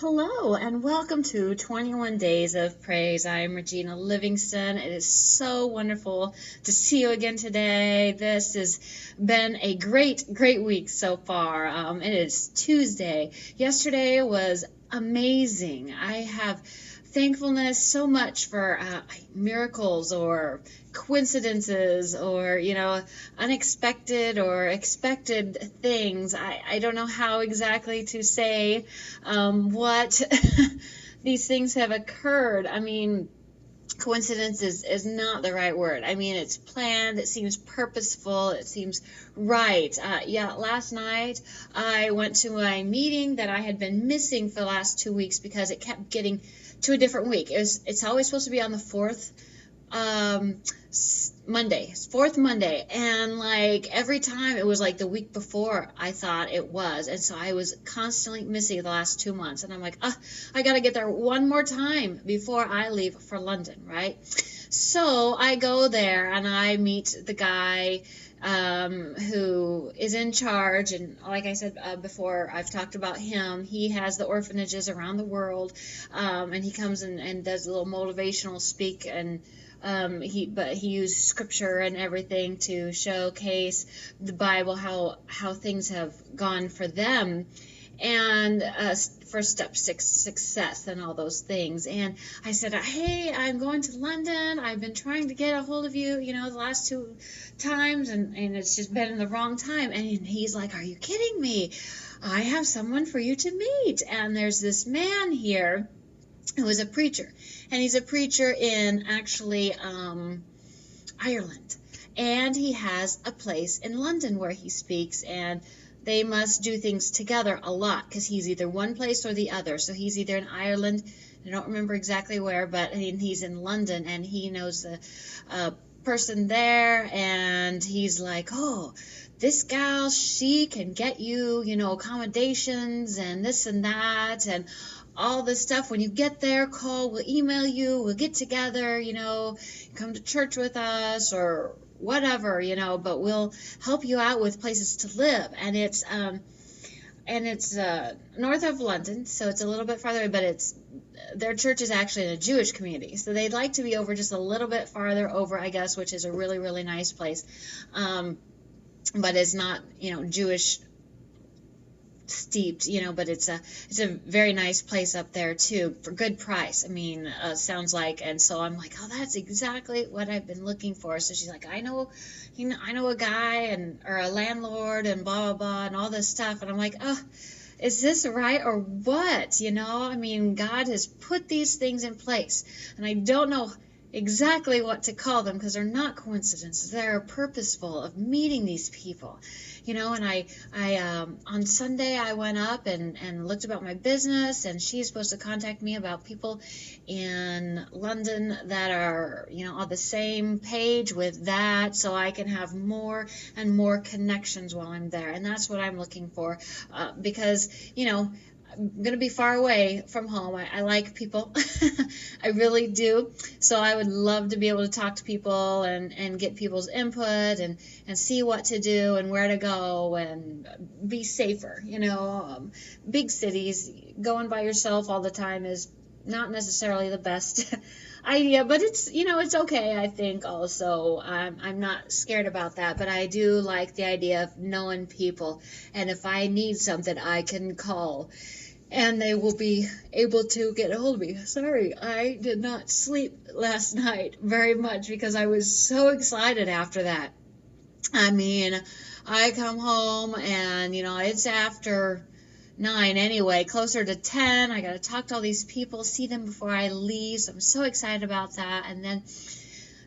Hello and welcome to 21 Days of Praise. I'm Regina Livingston. It is so wonderful to see you again today. This has been a great week so far. It is Tuesday. Yesterday was amazing. I have thankfulness so much for miracles or coincidences or unexpected or expected things. I don't know how exactly to say what these things have occurred. I mean, coincidence is not the right word. I mean, it's planned, it seems purposeful, it seems right. Last night I went to a meeting that I had been missing for the last 2 weeks because it kept getting to a different week. It's always supposed to be on the fourth fourth Monday, and like every time it was like the week before I thought it was, and so I was constantly missing the last 2 months, and I'm like, I gotta get there one more time before I leave for London, right? So I go there and I meet the guy who is in charge, and like I said before, I've talked about him. He has the orphanages around the world, and he comes and does a little motivational speak, and he used scripture and everything to showcase the Bible, how things have gone for them, and for step 6 success and all those things. And I said, hey, I'm going to London. I've been trying to get a hold of you, the last 2 times, and it's just been in the wrong time. And he's like, are you kidding me? I have someone for you to meet. And there's this man here who is a preacher, and he's a preacher in actually Ireland, and he has a place in London where he speaks, and they must do things together a lot because he's either one place or the other. So he's either in Ireland, I don't remember exactly where, but he's in London, and he knows the person there, and he's like, oh, this gal, she can get you, accommodations and this and that and all this stuff. When you get there, call, we'll email you, we'll get together, come to church with us or whatever, but we'll help you out with places to live. And it's north of London, so it's a little bit farther away, but their church is actually in a Jewish community, so they'd like to be over just a little bit farther over, I guess, which is a really, really nice place. But it's not, Jewish steeped, but it's a very nice place up there too, for good price. I mean, sounds like. And so I'm like, oh, that's exactly what I've been looking for. So she's like, I know a guy or a landlord and blah blah blah and all this stuff. And I'm like, oh, is this right or what? I mean, God has put these things in place, and I don't know exactly what to call them because they're not coincidences. They're purposeful of meeting these people. And I on Sunday I went up and looked about my business, and she's supposed to contact me about people in London that are, on the same page with that, so I can have more and more connections while I'm there. And that's what I'm looking for, because, I'm going to be far away from home. I like people. I really do. So I would love to be able to talk to people and get people's input and see what to do and where to go and be safer. Big cities, going by yourself all the time is not necessarily the best idea, but it's okay, I think. Also, I'm not scared about that, but I do like the idea of knowing people, and if I need something, I can call and they will be able to get a hold of me. Sorry, I did not sleep last night very much because I was so excited after that. I mean, I come home and, it's after 9 anyway, closer to 10. I got to talk to all these people, see them before I leave. So I'm so excited about that. And then,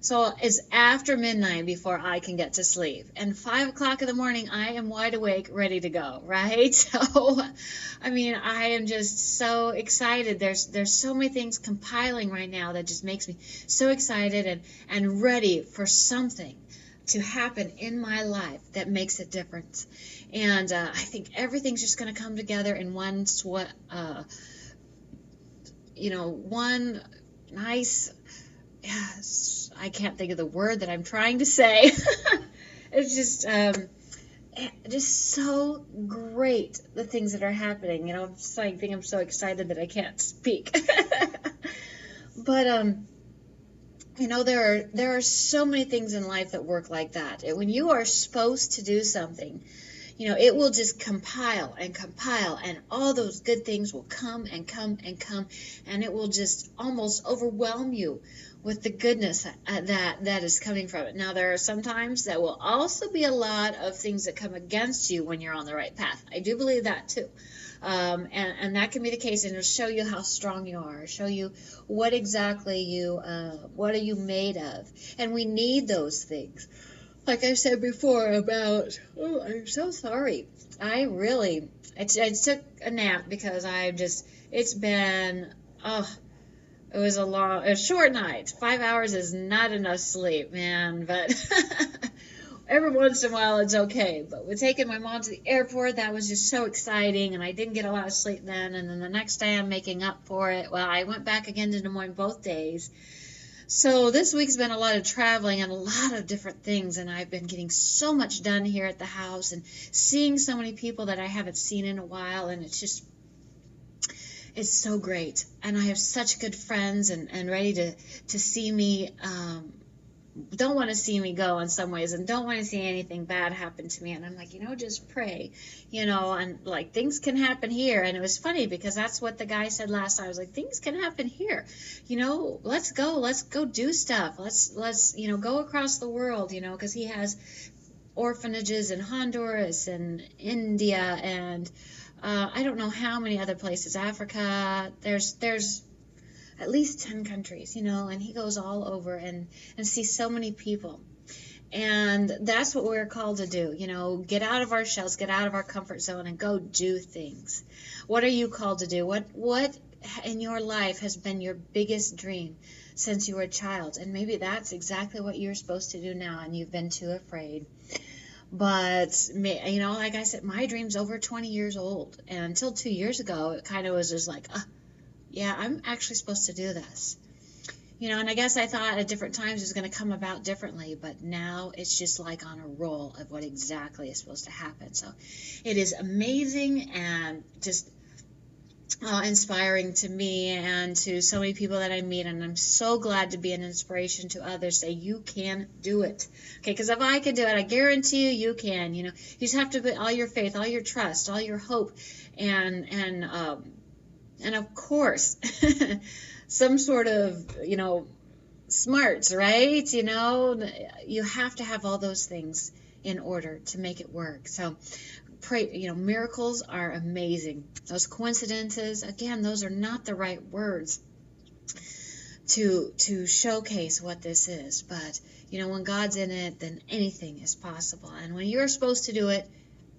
so it's after midnight before I can get to sleep. And 5 o'clock in the morning, I am wide awake, ready to go, right? So, I mean, I am just so excited. There's so many things compiling right now that just makes me so excited and ready for something to happen in my life that makes a difference. And I think everything's just going to come together in one nice, I can't think of the word that I'm trying to say. It's just, just so great, the things that are happening. I'm just like, I'm so excited that I can't speak. But there are so many things in life that work like that. When you are supposed to do something, it will just compile, and all those good things will come and come and come, and it will just almost overwhelm you with the goodness that is coming from it. Now, there are some times that will also be a lot of things that come against you when you're on the right path. I do believe that too. And that can be the case, and it'll show you how strong you are, show you what exactly what are you made of. And we need those things. Like I said before about, I'm so sorry. I took a nap because it's been, it was a short night. 5 hours is not enough sleep, man, but every once in a while it's okay. But with taking my mom to the airport, that was just so exciting, and I didn't get a lot of sleep then, and then the next day I'm making up for it. Well, I went back again to Des Moines both days. So this week's been a lot of traveling and a lot of different things, and I've been getting so much done here at the house and seeing so many people that I haven't seen in a while, and it's so great. And I have such good friends and ready to see me, don't want to see me go in some ways, and don't want to see anything bad happen to me. And I'm like, just pray, and like things can happen here. And it was funny because that's what the guy said last time. I was like, things can happen here, let's go do stuff. Let's go across the world, because he has orphanages in Honduras and India and I don't know how many other places, Africa. There's at least 10 countries, and he goes all over and sees so many people. And that's what we're called to do, get out of our shells, get out of our comfort zone, and go do things. What are you called to do? What in your life has been your biggest dream since you were a child? And maybe that's exactly what you're supposed to do now, and you've been too afraid. But, like I said, my dream's over 20 years old. And until 2 years ago, it kind of was just like, yeah, I'm actually supposed to do this. And I guess I thought at different times it was going to come about differently, but now it's just like on a roll of what exactly is supposed to happen. So it is amazing and just inspiring to me and to so many people that I meet, and I'm so glad to be an inspiration to others. Say you can do it, okay? Because if I can do it, I guarantee you can. You just have to put all your faith, all your trust, all your hope, and of course some sort of smarts, right? You have to have all those things in order to make it work. So pray, miracles are amazing. Those coincidences, again, those are not the right words to showcase what this is. But, when God's in it, then anything is possible. And when you're supposed to do it,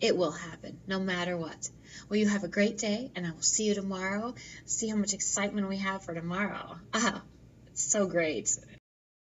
it will happen, no matter what. Well, you have a great day, and I will see you tomorrow. See how much excitement we have for tomorrow. It's so great.